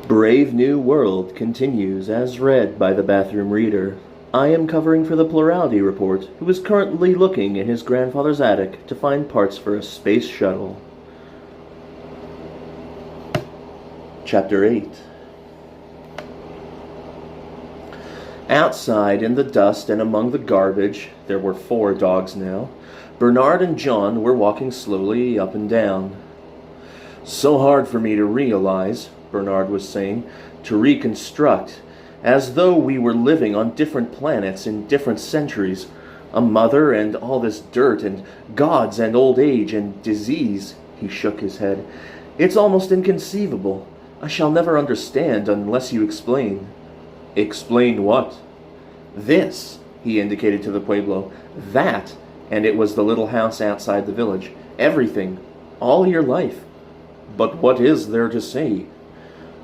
Brave New World continues as read by the bathroom reader. I am covering for the Plurality Report, who is currently looking in his grandfather's attic to find parts for a space shuttle. Chapter 8. Outside in the dust and among the garbage, there were 4 dogs now. Bernard and John were walking slowly up and down. "So hard for me to realize," Bernard was saying, "to reconstruct, as though we were living on different planets in different centuries. A mother and all this dirt and gods and old age and disease." He shook his head. "It's almost inconceivable. I shall never understand unless you explain." "Explain what?" "This," he indicated to the pueblo. "That," and it was the little house outside the village. "Everything. All your life." "But what is there to say?"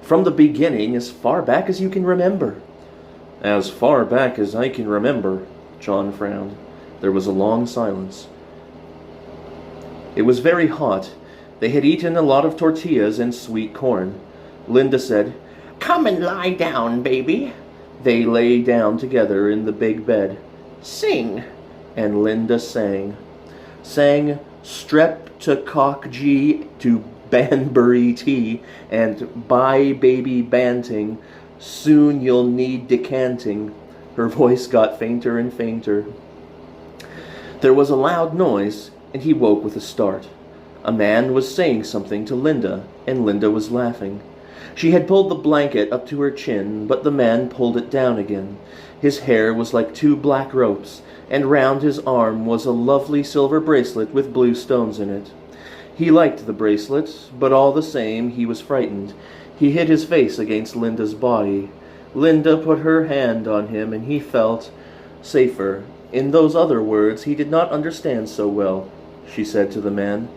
"From the beginning, as far back as you can remember." "As far back as I can remember." John frowned. There was a long silence. It was very hot. They had eaten a lot of tortillas and sweet corn. Linda said, "Come and lie down, baby." They lay down together in the big bed. "Sing." And Linda sang. Sang Streptococcus to Banbury tea, and "Bye baby banting, soon you'll need decanting." Her voice got fainter and fainter. There was a loud noise, and he woke with a start. A man was saying something to Linda, and Linda was laughing. She had pulled the blanket up to her chin, but the man pulled it down again. His hair was like 2 black ropes, and round his arm was a lovely silver bracelet with blue stones in it. He liked the bracelet, but all the same he was frightened. He hid his face against Linda's body. Linda put her hand on him, and he felt safer. In those other words he did not understand so well. She said to the man,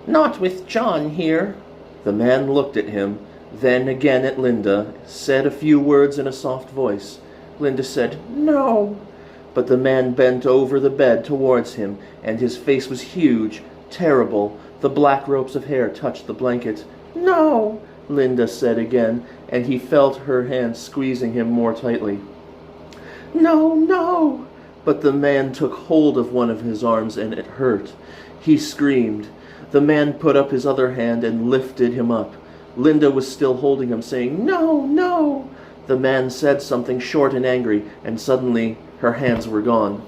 "Not with John here." The man looked at him, then again at Linda, said a few words in a soft voice. Linda said, "No." But the man bent over the bed towards him, and his face was huge, terrible. The black ropes of hair touched the blanket. "No," Linda said again, and he felt her hand squeezing him more tightly. "No, no." But the man took hold of one of his arms, and it hurt. He screamed. The man put up his other hand and lifted him up. Linda was still holding him, saying, "No, no." The man said something short and angry, and suddenly her hands were gone.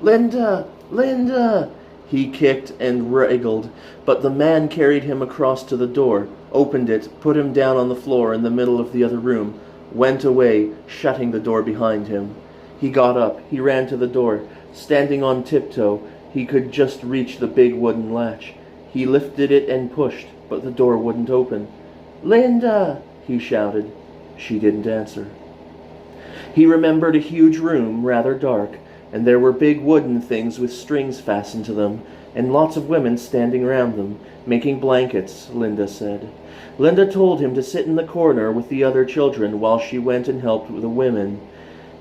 "Linda, Linda!" He kicked and wriggled, but the man carried him across to the door, opened it, put him down on the floor in the middle of the other room, went away, shutting the door behind him. He got up, he ran to the door. Standing on tiptoe, he could just reach the big wooden latch. He lifted it and pushed, but the door wouldn't open. "Linda!" he shouted. She didn't answer. He remembered a huge room, rather dark, and there were big wooden things with strings fastened to them, and lots of women standing around them, making blankets, Linda said. Linda told him to sit in the corner with the other children while she went and helped with the women.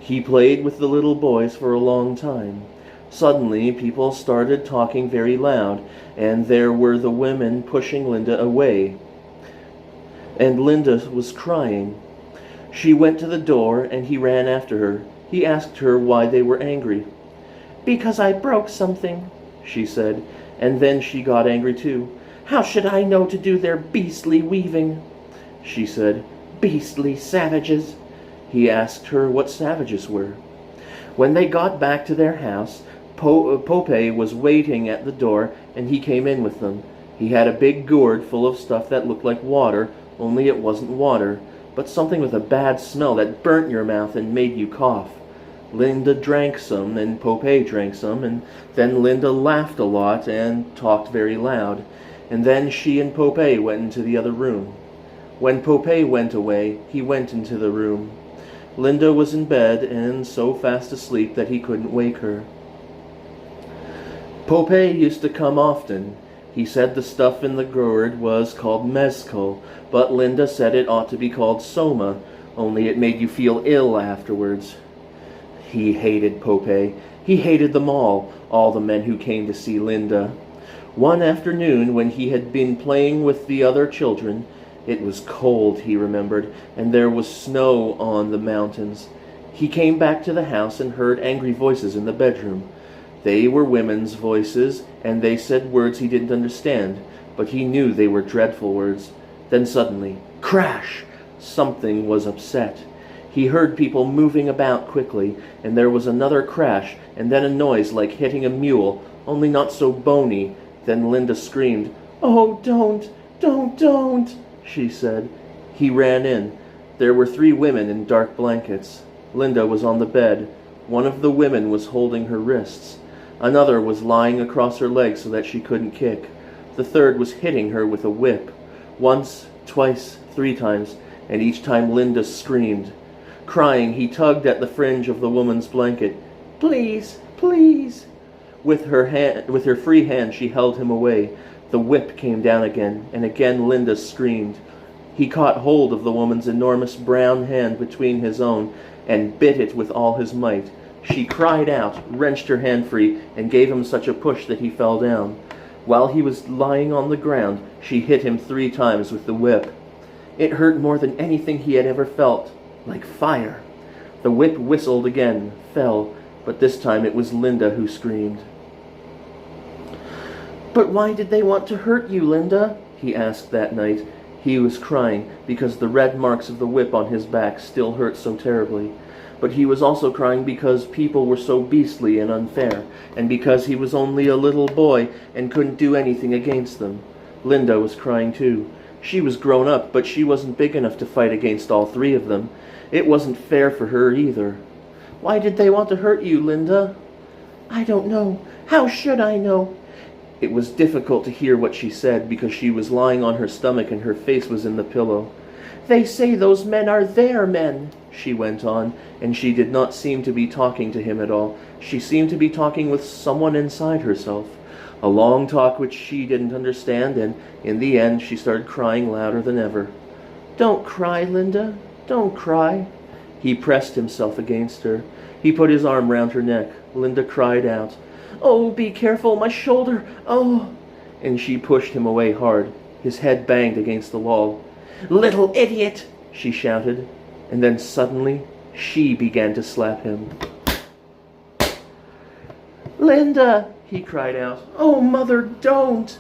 He played with the little boys for a long time. Suddenly, people started talking very loud, and there were the women pushing Linda away. And Linda was crying. She went to the door, and he ran after her. He asked her why they were angry. "Because I broke something," she said, and then she got angry too. "How should I know to do their beastly weaving?" She said, "Beastly savages." He asked her what savages were. When they got back to their house, Popé was waiting at the door, and he came in with them. He had a big gourd full of stuff that looked like water, only it wasn't water, but something with a bad smell that burnt your mouth and made you cough. Linda drank some, and Popé drank some, and then Linda laughed a lot and talked very loud, and then she and Popé went into the other room. When Popé went away, he went into the room. Linda was in bed and so fast asleep that he couldn't wake her. Popé used to come often. He said the stuff in the gourd was called mezcal, but Linda said it ought to be called soma, only it made you feel ill afterwards. He hated Popé. He hated them all the men who came to see Linda. One afternoon, when he had been playing with the other children, It was cold, he remembered, and there was snow on the mountains. He came back to the house and heard angry voices in the bedroom. They were women's voices, and they said words he didn't understand, but he knew they were dreadful words. Then suddenly, crash! Something was upset. He heard people moving about quickly, and there was another crash, and then a noise like hitting a mule, only not so bony. Then Linda screamed, "Oh, don't, don't," she said. He ran in. There were 3 women in dark blankets. Linda was on the bed. One of the women was holding her wrists. Another was lying across her legs so that she couldn't kick. The third was hitting her with a whip. Once, twice, 3 times, and each time Linda screamed. Crying, he tugged at the fringe of the woman's blanket. "Please, please." With her free hand, she held him away. The whip came down again, and again Linda screamed. He caught hold of the woman's enormous brown hand between his own and bit it with all his might. She cried out, wrenched her hand free, and gave him such a push that he fell down. While he was lying on the ground, she hit him 3 times with the whip. It hurt more than anything he had ever felt, like fire. The whip whistled again, fell, but this time it was Linda who screamed. "But why did they want to hurt you, Linda?" he asked that night. He was crying because the red marks of the whip on his back still hurt so terribly. But he was also crying because people were so beastly and unfair, and because he was only a little boy and couldn't do anything against them. Linda was crying too. She was grown up, but she wasn't big enough to fight against all 3 of them. It wasn't fair for her either. "Why did they want to hurt you, Linda?" "I don't know. How should I know?" It was difficult to hear what she said because she was lying on her stomach and her face was in the pillow. "They say those men are their men," she went on, and she did not seem to be talking to him at all. She seemed to be talking with someone inside herself. A long talk which she didn't understand, and in the end she started crying louder than ever. "Don't cry, Linda. Don't cry." He pressed himself against her. He put his arm round her neck. Linda cried out, "Oh, be careful, my shoulder, oh!" And she pushed him away hard. His head banged against the wall. "Little idiot!" she shouted, and then suddenly she began to slap him. "Linda!" he cried out. "Oh, Mother, don't!"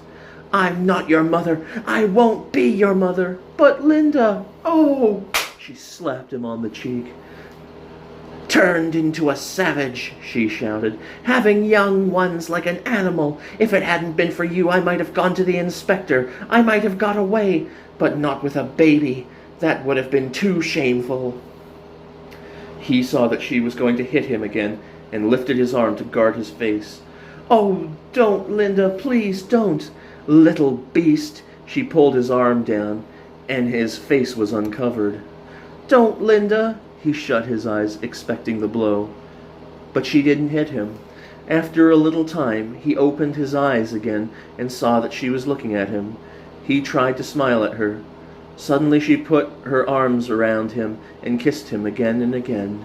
"I'm not your mother. I won't be your mother." "But Linda, oh!" She slapped him on the cheek. "Turned into a savage," she shouted, "having young ones like an animal. If it hadn't been for you, I might have gone to the inspector. I might have got away, but not with a baby. That would have been too shameful." He saw that she was going to hit him again and lifted his arm to guard his face. "Oh, don't, Linda, please don't." "Little beast." She pulled his arm down, and his face was uncovered. "Don't, Linda." He shut his eyes, expecting the blow. But she didn't hit him. After a little time, he opened his eyes again and saw that she was looking at him. He tried to smile at her. Suddenly she put her arms around him and kissed him again and again.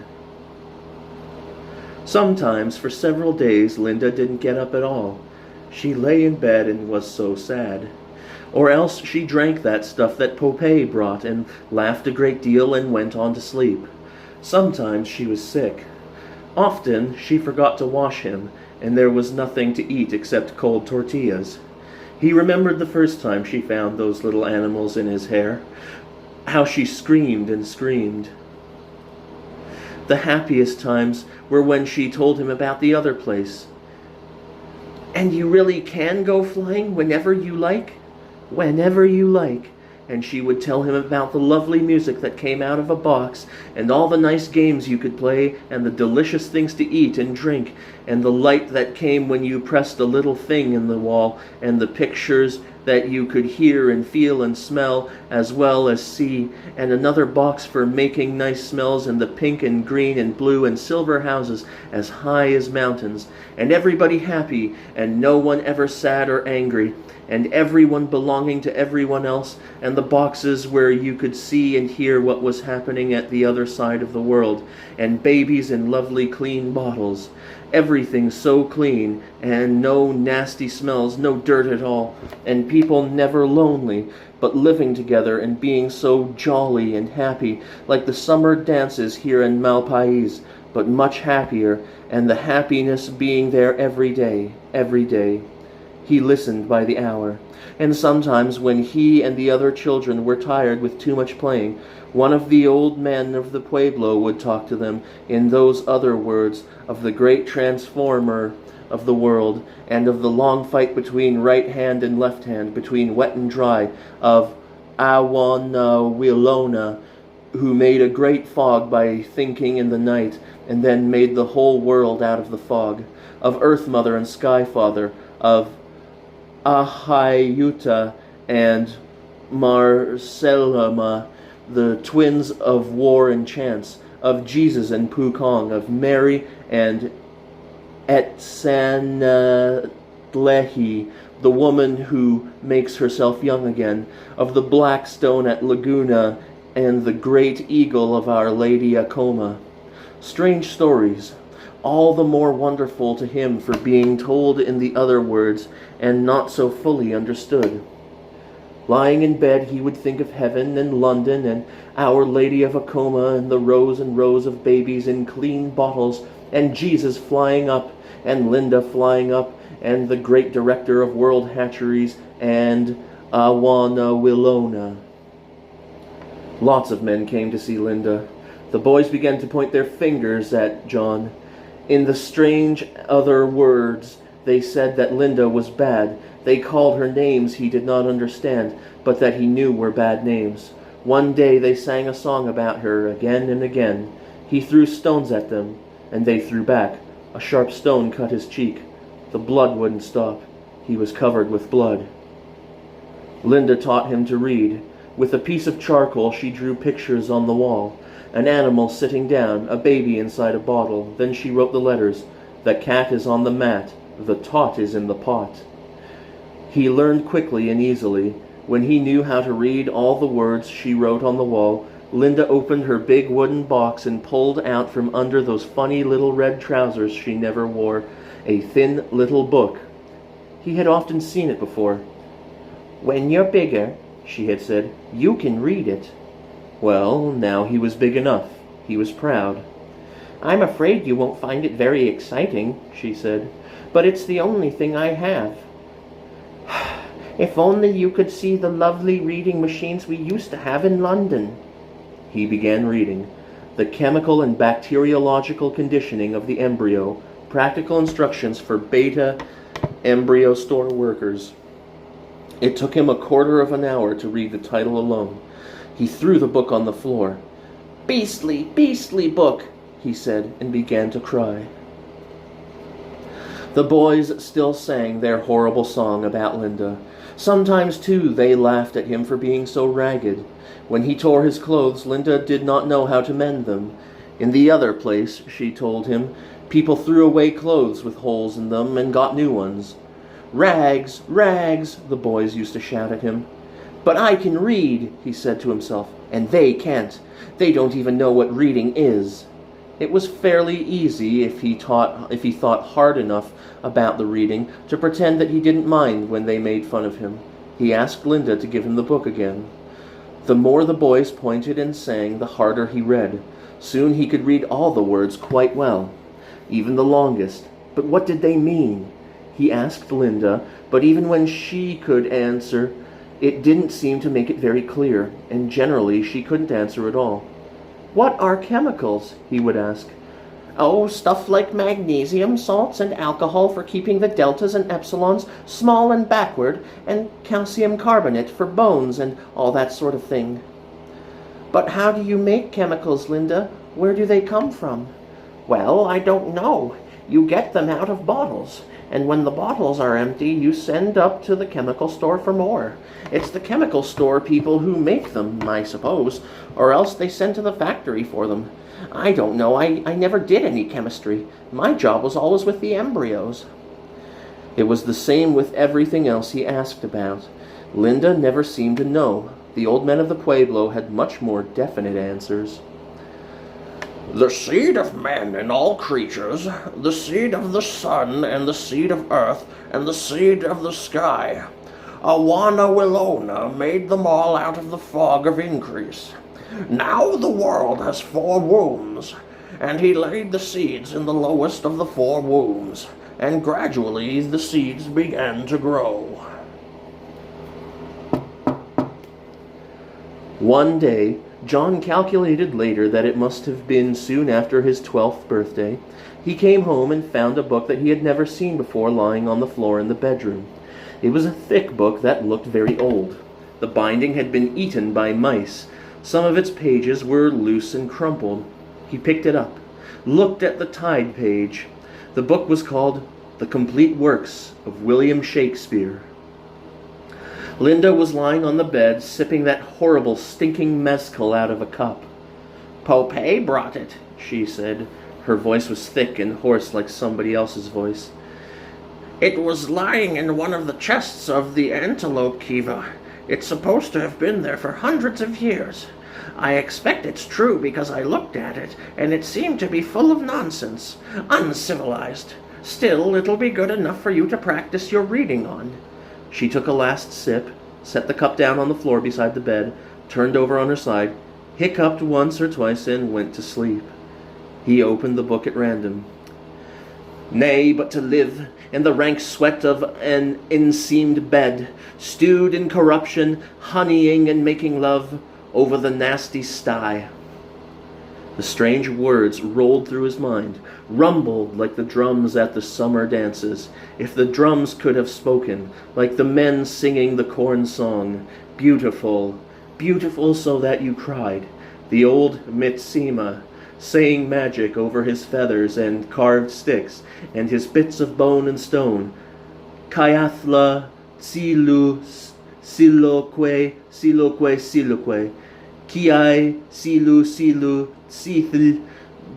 Sometimes, for several days, Linda didn't get up at all. She lay in bed and was so sad. Or else she drank that stuff that Popé brought and laughed a great deal and went on to sleep. Sometimes she was sick. Often she forgot to wash him, and there was nothing to eat except cold tortillas. He remembered the first time she found those little animals in his hair, how she screamed and screamed. The happiest times were when she told him about the other place. "And you really can go flying whenever you like?" "Whenever you like." And she would tell him about the lovely music that came out of a box, and all the nice games you could play, and the delicious things to eat and drink, and the light that came when you pressed a little thing in the wall, and the pictures that you could hear and feel and smell as well as see, and another box for making nice smells, and the pink and green and blue and silver houses as high as mountains, and everybody happy, and no one ever sad or angry, and everyone belonging to everyone else, and the boxes where you could see and hear what was happening at the other side of the world, and babies in lovely clean bottles. Every everything so clean, and no nasty smells, no dirt at all, and people never lonely, but living together and being so jolly and happy, like the summer dances here in Malpais, but much happier, and the happiness being there every day, every day. He listened by the hour, and sometimes when he and the other children were tired with too much playing, one of the old men of the pueblo would talk to them in those other words of the great transformer of the world, and of the long fight between right hand and left hand, between wet and dry, of Awana-Willona, who made a great fog by thinking in the night, and then made the whole world out of the fog, of Earth Mother and Sky Father, of Ahayuta and Marcelama, the twins of war and chance, of Jesus and Pukong, of Mary and Etsanlehi, the woman who makes herself young again, of the black stone at Laguna and the great eagle of Our Lady Acoma. Strange stories, all the more wonderful to him for being told in the other words and not so fully understood. Lying in bed, he would think of heaven and London and Our Lady of Acoma and the rows and rows of babies in clean bottles, and Jesus flying up, and Linda flying up, and the great director of World Hatcheries, and Awana-Willona. Lots of men came to see Linda. The boys began to point their fingers at John. In the strange other words, they said that Linda was bad. They called her names he did not understand, but that he knew were bad names. One day they sang a song about her again and again. He threw stones at them, and they threw back. A sharp stone cut his cheek. The blood wouldn't stop. He was covered with blood. Linda taught him to read. With a piece of charcoal she drew pictures on the wall. An animal sitting down, a baby inside a bottle. Then she wrote the letters. The cat is on the mat. The tot is in the pot. He learned quickly and easily. When he knew how to read all the words she wrote on the wall, Linda opened her big wooden box and pulled out from under those funny little red trousers she never wore a thin little book. He had often seen it before. "When you're bigger," she had said, "you can read it." Well, now he was big enough. He was proud. "I'm afraid you won't find it very exciting," she said, "but it's the only thing I have." "If only you could see the lovely reading machines we used to have in London." He began reading. The chemical and bacteriological conditioning of the embryo, practical instructions for beta embryo store workers. It took him a quarter of an hour to read the title alone. He threw the book on the floor. "Beastly, beastly book," he said, and began to cry. The boys still sang their horrible song about Linda. Sometimes, too, they laughed at him for being so ragged. When he tore his clothes, Linda did not know how to mend them. In the other place, she told him, people threw away clothes with holes in them and got new ones. "Rags, rags," the boys used to shout at him. "But I can read," he said to himself, "and they can't. They don't even know what reading is." It was fairly easy, if he thought hard enough about the reading, to pretend that he didn't mind when they made fun of him. He asked Linda to give him the book again. The more the boys pointed and sang, the harder he read. Soon he could read all the words quite well, even the longest. But what did they mean? He asked Linda, but even when she could answer, it didn't seem to make it very clear, and generally she couldn't answer at all. "What are chemicals?" he would ask. "Oh, stuff like magnesium, salts, and alcohol for keeping the deltas and epsilons small and backward, and calcium carbonate for bones and all that sort of thing." "But how do you make chemicals, Linda? Where do they come from?" "Well, I don't know. You get them out of bottles, and when the bottles are empty, you send up to the chemical store for more. It's the chemical store people who make them, I suppose, or else they send to the factory for them. I don't know. I never did any chemistry. My job was always with the embryos." It was the same with everything else he asked about. Linda never seemed to know. The old men of the pueblo had much more definite answers. The seed of men and all creatures, the seed of the sun and the seed of earth and the seed of the sky. Awana Willona made them all out of the fog of increase. Now the world has 4 wombs, and he laid the seeds in the lowest of the 4 wombs, and gradually the seeds began to grow. One day, John calculated later that it must have been soon after his 12th birthday. He came home and found a book that he had never seen before lying on the floor in the bedroom. It was a thick book that looked very old. The binding had been eaten by mice. Some of its pages were loose and crumpled. He picked it up, looked at the tied page. The book was called The Complete Works of William Shakespeare. Linda was lying on the bed, sipping that horrible, stinking mezcal out of a cup. "Popé brought it," she said. Her voice was thick and hoarse like somebody else's voice. "It was lying in one of the chests of the antelope kiva. It's supposed to have been there for hundreds of years. I expect it's true because I looked at it, and it seemed to be full of nonsense, uncivilized. Still, it'll be good enough for you to practice your reading on." She took a last sip, set the cup down on the floor beside the bed, turned over on her side, hiccuped once or twice, and went to sleep. He opened the book at random. "Nay, but to live in the rank sweat of an enseamed bed, stewed in corruption, honeying and making love over the nasty sty." The strange words rolled through his mind, rumbled like the drums at the summer dances. If the drums could have spoken, like the men singing the corn song, beautiful, beautiful so that you cried. The old Mitsima, saying magic over his feathers and carved sticks, and his bits of bone and stone. Kaiathla, silu, siloque, siloque, kiai, silu, sithl,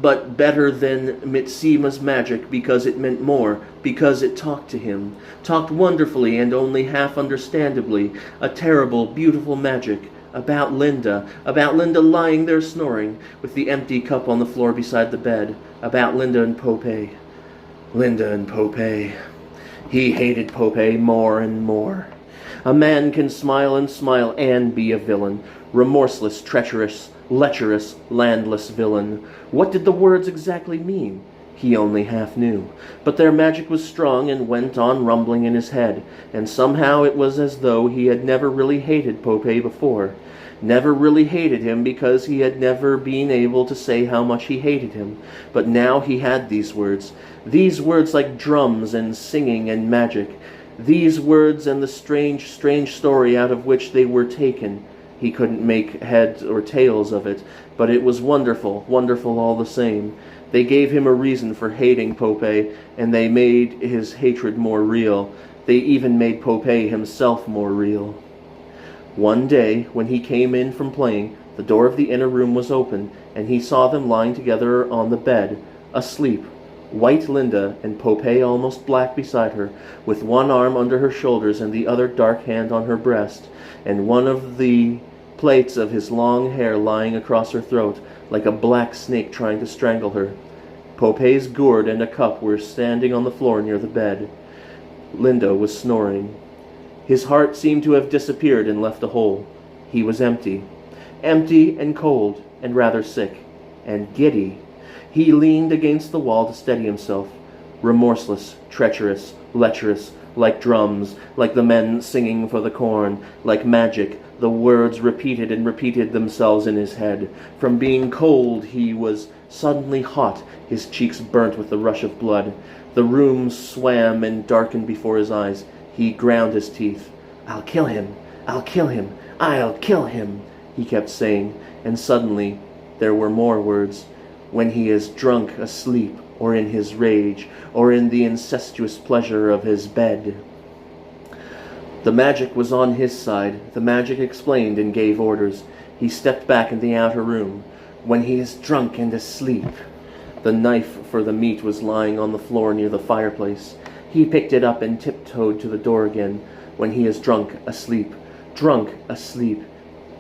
but better than Mitsima's magic because it meant more, because it talked to him, talked wonderfully and only half understandably, a terrible, beautiful magic about Linda lying there snoring, with the empty cup on the floor beside the bed, about Linda and Popé. Linda and Popé. He hated Popé more and more. A man can smile and be a villain, remorseless, treacherous, lecherous, landless villain. What did the words exactly mean? He only half knew. But their magic was strong and went on rumbling in his head, and somehow it was as though he had never really hated Popé before. Never really hated him because he had never been able to say how much he hated him. But now he had these words like drums and singing and magic. These words and the strange, strange story out of which they were taken. He couldn't make heads or tails of it, but it was wonderful, wonderful all the same. They gave him a reason for hating Popé, and they made his hatred more real. They even made Popé himself more real. One day, when he came in from playing, the door of the inner room was open, and he saw them lying together on the bed, asleep. White Linda and Popé almost black beside her, with one arm under her shoulders and the other dark hand on her breast, and one of the plaits of his long hair lying across her throat, like a black snake trying to strangle her. Popé's gourd and a cup were standing on the floor near the bed. Linda was snoring. His heart seemed to have disappeared and left a hole. He was empty. Empty and cold and rather sick and giddy. He leaned against the wall to steady himself. Remorseless, treacherous, lecherous, like drums, like the men singing for the corn, like magic, the words repeated and repeated themselves in his head. From being cold, he was suddenly hot, his cheeks burnt with the rush of blood. The room swam and darkened before his eyes. He ground his teeth. "I'll kill him! I'll kill him! I'll kill him!" he kept saying, and suddenly there were more words. "When he is drunk, asleep, or in his rage, or in the incestuous pleasure of his bed." The magic was on his side. The magic explained and gave orders. He stepped back in the outer room. "When he is drunk and asleep." The knife for the meat was lying on the floor near the fireplace. He picked it up and tiptoed to the door again. "When he is drunk, asleep. Drunk, asleep."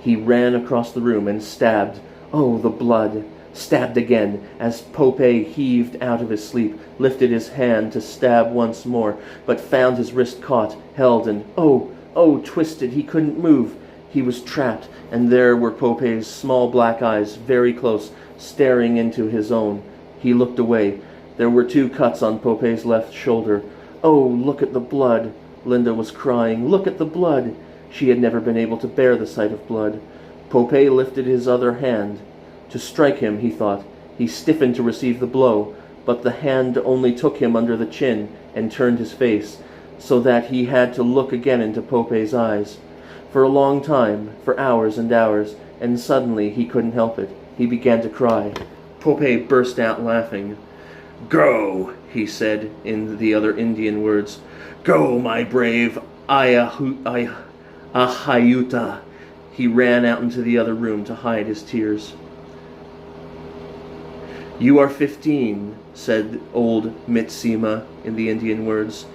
He ran across the room and stabbed. Oh, the blood! Stabbed again, as Popé heaved out of his sleep, lifted his hand to stab once more, but found his wrist caught, held, and twisted. He couldn't move. He was trapped, and there were Popé's small black eyes, very close, staring into his own. He looked away. There were 2 cuts on Popé's left shoulder. "Oh, look at the blood!" Linda was crying. "Look at the blood!" She had never been able to bear the sight of blood. Popé lifted his other hand. To strike him, he thought. He stiffened to receive the blow, but the hand only took him under the chin and turned his face, so that he had to look again into Popé's eyes. For a long time, for hours and hours, and suddenly he couldn't help it. He began to cry. Popé burst out laughing. "Go," he said in the other Indian words. "Go, my brave Ahayuta." He ran out into the other room to hide his tears. "You are 15, said old Mitsima in the Indian words.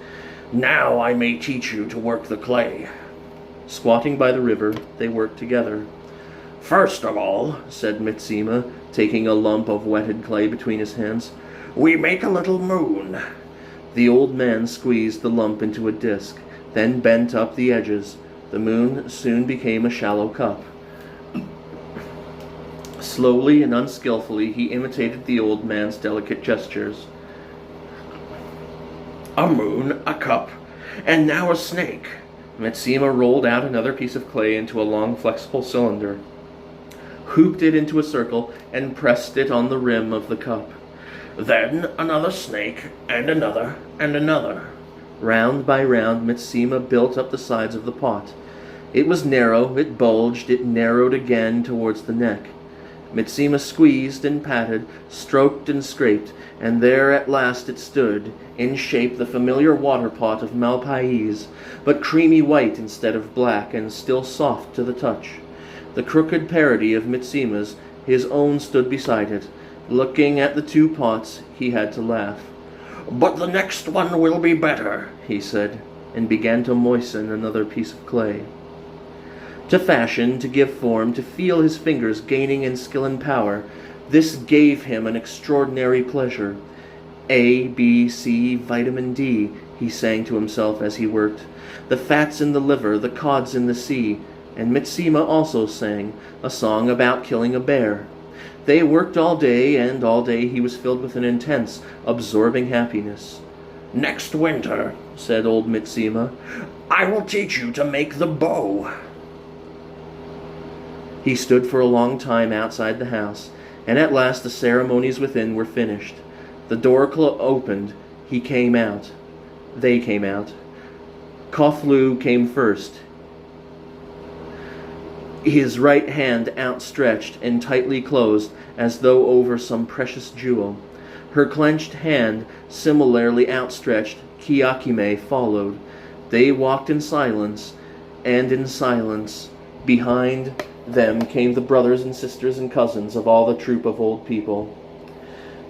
"Now I may teach you to work the clay." Squatting by the river, they worked together. "First of all," said Mitsima, taking a lump of wetted clay between his hands, "we make a little moon." The old man squeezed the lump into a disc, then bent up the edges. The moon soon became a shallow cup. Slowly and unskillfully he imitated the old man's delicate gestures. "A moon, a cup, and now a snake." Mitsima rolled out another piece of clay into a long flexible cylinder, hooped it into a circle, and pressed it on the rim of the cup. "Then another snake, and another, and another." Round by round, Mitsima built up the sides of the pot. It was narrow, it bulged, it narrowed again towards the neck. Mitsima squeezed and patted, stroked and scraped, and there at last it stood, in shape the familiar water pot of Malpais, but creamy white instead of black, and still soft to the touch. The crooked parody of Mitsima's, his own stood beside it. Looking at the 2 pots, he had to laugh. "But the next one will be better," he said, and began to moisten another piece of clay. To fashion, to give form, to feel his fingers gaining in skill and power, this gave him an extraordinary pleasure. A, B, C, vitamin D, he sang to himself as he worked. The fats in the liver, the cods in the sea. And Mitsima also sang, a song about killing a bear. They worked all day, and all day he was filled with an intense, absorbing happiness. "Next winter," said old Mitsima, "I will teach you to make the bow." He stood for a long time outside the house, and at last the ceremonies within were finished. The door opened. He came out. They came out. Koflu came first, his right hand outstretched and tightly closed as though over some precious jewel. Her clenched hand, similarly outstretched, Kiakime followed. They walked in silence, and in silence, behind them came the brothers and sisters and cousins of all the troop of old people.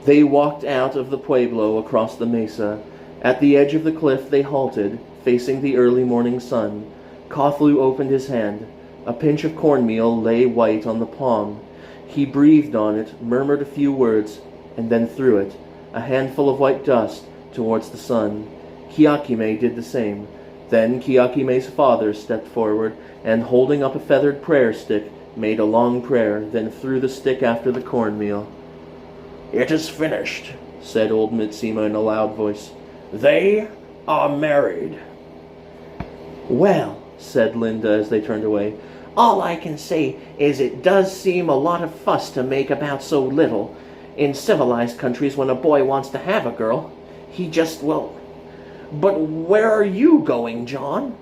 They walked out of the pueblo across the mesa. At the edge of the cliff they halted, facing the early morning sun. Koflu opened his hand. A pinch of cornmeal lay white on the palm. He breathed on it, murmured a few words, and then threw it, a handful of white dust, towards the sun. Kiakime did the same. Then Kiakime's father stepped forward, and holding up a feathered prayer stick, made a long prayer, then threw the stick after the cornmeal. "It is finished," said old Mitsima in a loud voice. "They are married." "Well," said Linda as they turned away, all I can say is it does seem a lot of fuss to make about so little. In civilized countries, when a boy wants to have a girl, he just will. But where are you going, John?"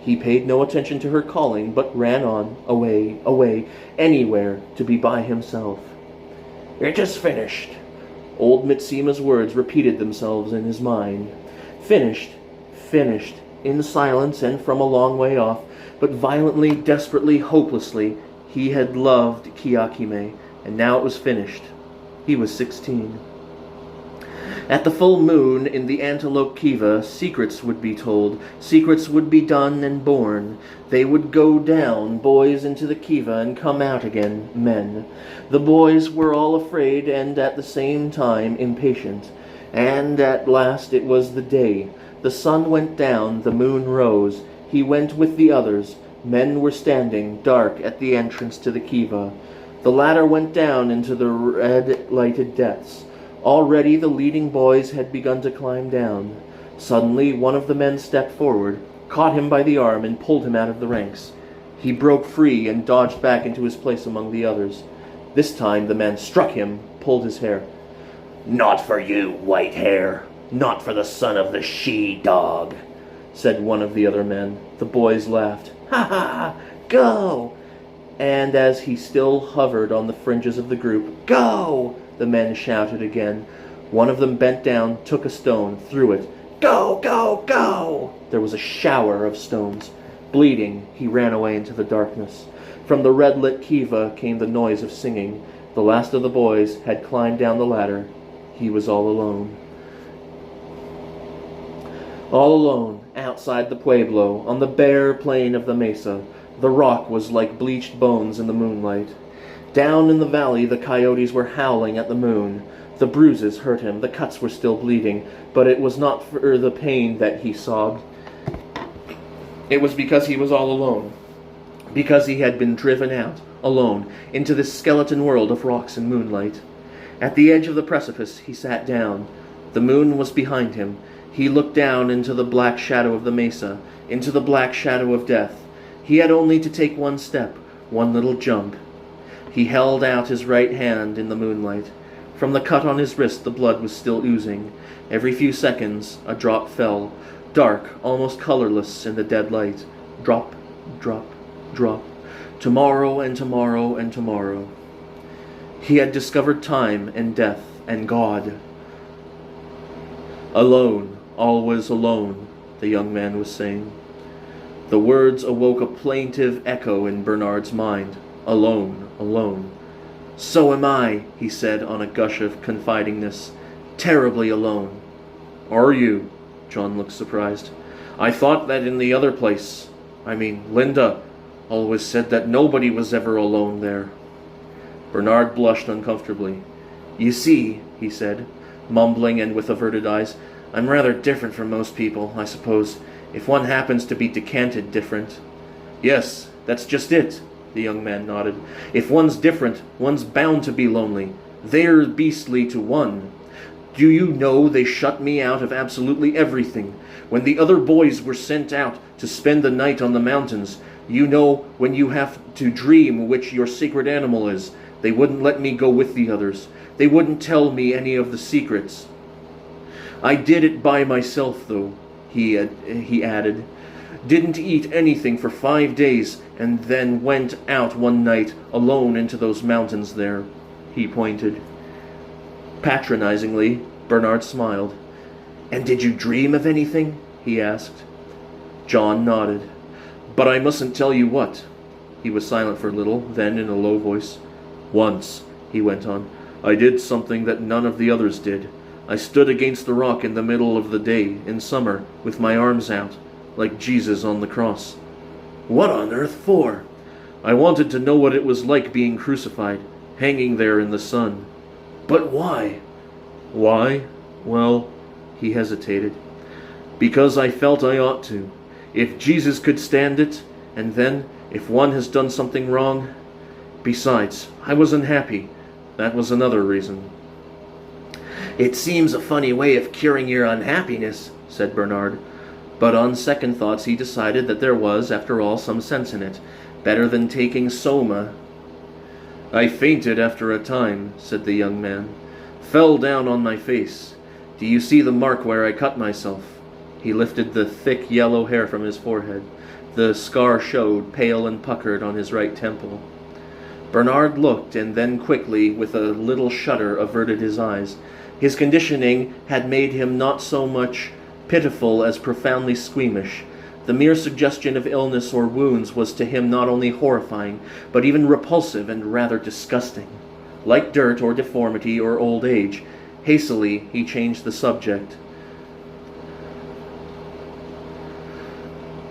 He paid no attention to her calling, but ran on, away, away, anywhere to be by himself. "It is finished." Old Mitsima's words repeated themselves in his mind. Finished, finished, in silence and from a long way off, but violently, desperately, hopelessly, he had loved Kiakime, and now it was finished. He was 16. At the full moon in the antelope kiva, secrets would be told, secrets would be done and born. They would go down, boys, into the kiva and come out again, men. The boys were all afraid and at the same time impatient. And at last it was the day. The sun went down, the moon rose. He went with the others. Men were standing, dark, at the entrance to the kiva. The ladder went down into the red-lighted depths. Already the leading boys had begun to climb down. Suddenly one of the men stepped forward, caught him by the arm, and pulled him out of the ranks. He broke free and dodged back into his place among the others. This time the man struck him, pulled his hair. "Not for you, white hair. Not for the son of the she-dog," said one of the other men. The boys laughed. "Ha ha! Go!" And as he still hovered on the fringes of the group, "Go!" the men shouted again. One of them bent down, took a stone, threw it. "Go, go, go!" There was a shower of stones. Bleeding, he ran away into the darkness. From the red-lit kiva came the noise of singing. The last of the boys had climbed down the ladder. He was all alone. All alone, outside the pueblo, on the bare plain of the mesa. The rock was like bleached bones in the moonlight. Down in the valley, the coyotes were howling at the moon. The bruises hurt him, the cuts were still bleeding, but it was not for the pain that he sobbed. It was because he was all alone, because he had been driven out, alone, into this skeleton world of rocks and moonlight. At the edge of the precipice, he sat down. The moon was behind him. He looked down into the black shadow of the mesa, into the black shadow of death. He had only to take one step, one little jump. He held out his right hand in the moonlight. From the cut on his wrist, the blood was still oozing. Every few seconds, a drop fell, dark, almost colorless in the dead light. Drop, drop, drop. Tomorrow and tomorrow and tomorrow. He had discovered time and death and God. Alone, always alone, the young man was saying. The words awoke a plaintive echo in Bernard's mind. Alone, alone. "So am I," he said on a gush of confidingness. "Terribly alone." "Are you?" John looked surprised. "I thought that in the other place. Linda always said that nobody was ever alone there." Bernard blushed uncomfortably. "You see," he said, mumbling and with averted eyes, "I'm rather different from most people, I suppose, if one happens to be decanted different." "Yes, that's just it," the young man nodded. "If one's different, one's bound to be lonely. They're beastly to one. Do you know they shut me out of absolutely everything? When the other boys were sent out to spend the night on the mountains, you know, when you have to dream which your secret animal is, they wouldn't let me go with the others. They wouldn't tell me any of the secrets. I did it by myself, though," he added. "Didn't eat anything for 5 days, and then went out one night alone into those mountains there." He pointed. Patronizingly, Bernard smiled. "And did you dream of anything?" he asked. John nodded. "But I mustn't tell you what." He was silent for a little, then in a low voice, "Once," he went on, "I did something that none of the others did. I stood against the rock in the middle of the day, in summer, with my arms out, like Jesus on the cross." "What on earth for?" "I wanted to know what it was like being crucified, hanging there in the sun." "But why?" "Why? Well," he hesitated. "Because I felt I ought to. If Jesus could stand it, and then, if one has done something wrong. Besides, I was unhappy. That was another reason." "It seems a funny way of curing your unhappiness," said Bernard. But on second thoughts he decided that there was, after all, some sense in it. Better than taking soma. "I fainted after a time," said the young man. "Fell down on my face. Do you see the mark where I cut myself?" He lifted the thick yellow hair from his forehead. The scar showed, pale and puckered, on his right temple. Bernard looked, and then quickly, with a little shudder, averted his eyes. His conditioning had made him not so much pitiful as profoundly squeamish. The mere suggestion of illness or wounds was to him not only horrifying, but even repulsive and rather disgusting. Like dirt or deformity or old age, Hastily, he changed the subject.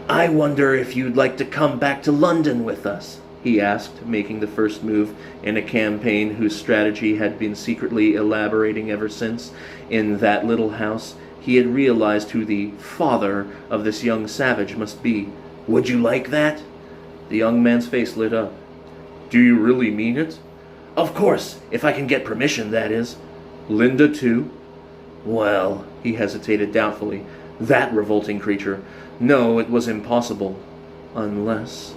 "I wonder if you'd like to come back to London with us?" he asked, making the first move in a campaign whose strategy had been secretly elaborating ever since, in that little house, he had realized who the father of this young savage must be. "Would you like that?" The young man's face lit up. "Do you really mean it?" "Of course, if I can get permission, that is." "Linda, too?" "Well," he hesitated doubtfully, "that revolting creature. No, it was impossible. Unless...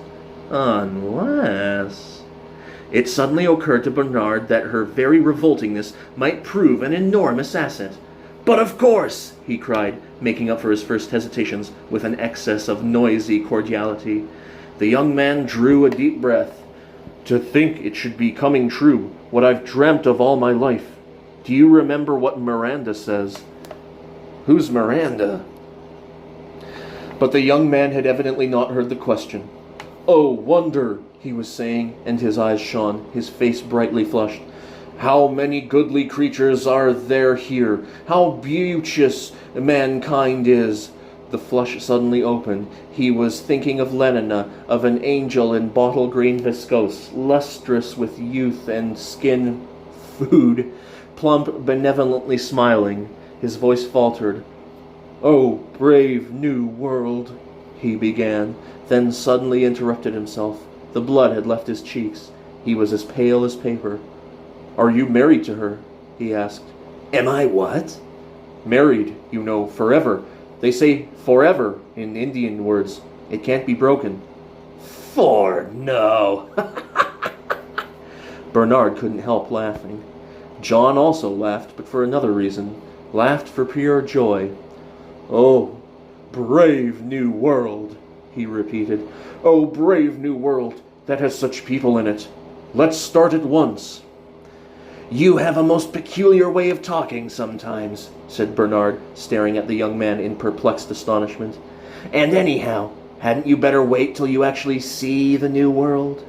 It suddenly occurred to Bernard that her very revoltingness might prove an enormous asset. "But of course!" he cried, making up for his first hesitations with an excess of noisy cordiality. The young man drew a deep breath. "To think it should be coming true, what I've dreamt of all my life. Do you remember what Miranda says?" "Who's Miranda?" But the young man had evidently not heard the question. "Oh, wonder," he was saying, and his eyes shone, his face brightly flushed. "How many goodly creatures are there here! How beauteous mankind is!" The flush suddenly opened. He was thinking of Lenina, of an angel in bottle green viscose, lustrous with youth and skin food, plump, benevolently smiling. His voice faltered. "Oh, brave new world," he began, then suddenly interrupted himself. The blood had left his cheeks. He was as pale as paper. "Are you married to her?" he asked. "Am I what?" "Married, you know, forever. They say forever in Indian words. It can't be broken." No. Bernard couldn't help laughing. John also laughed, but for another reason. Laughed for pure joy. "Oh, brave new world," he repeated. "Oh, brave new world that has such people in it. Let's start at once." "You have a most peculiar way of talking sometimes," said Bernard, staring at the young man in perplexed astonishment. "And anyhow, hadn't you better wait till you actually see the new world?"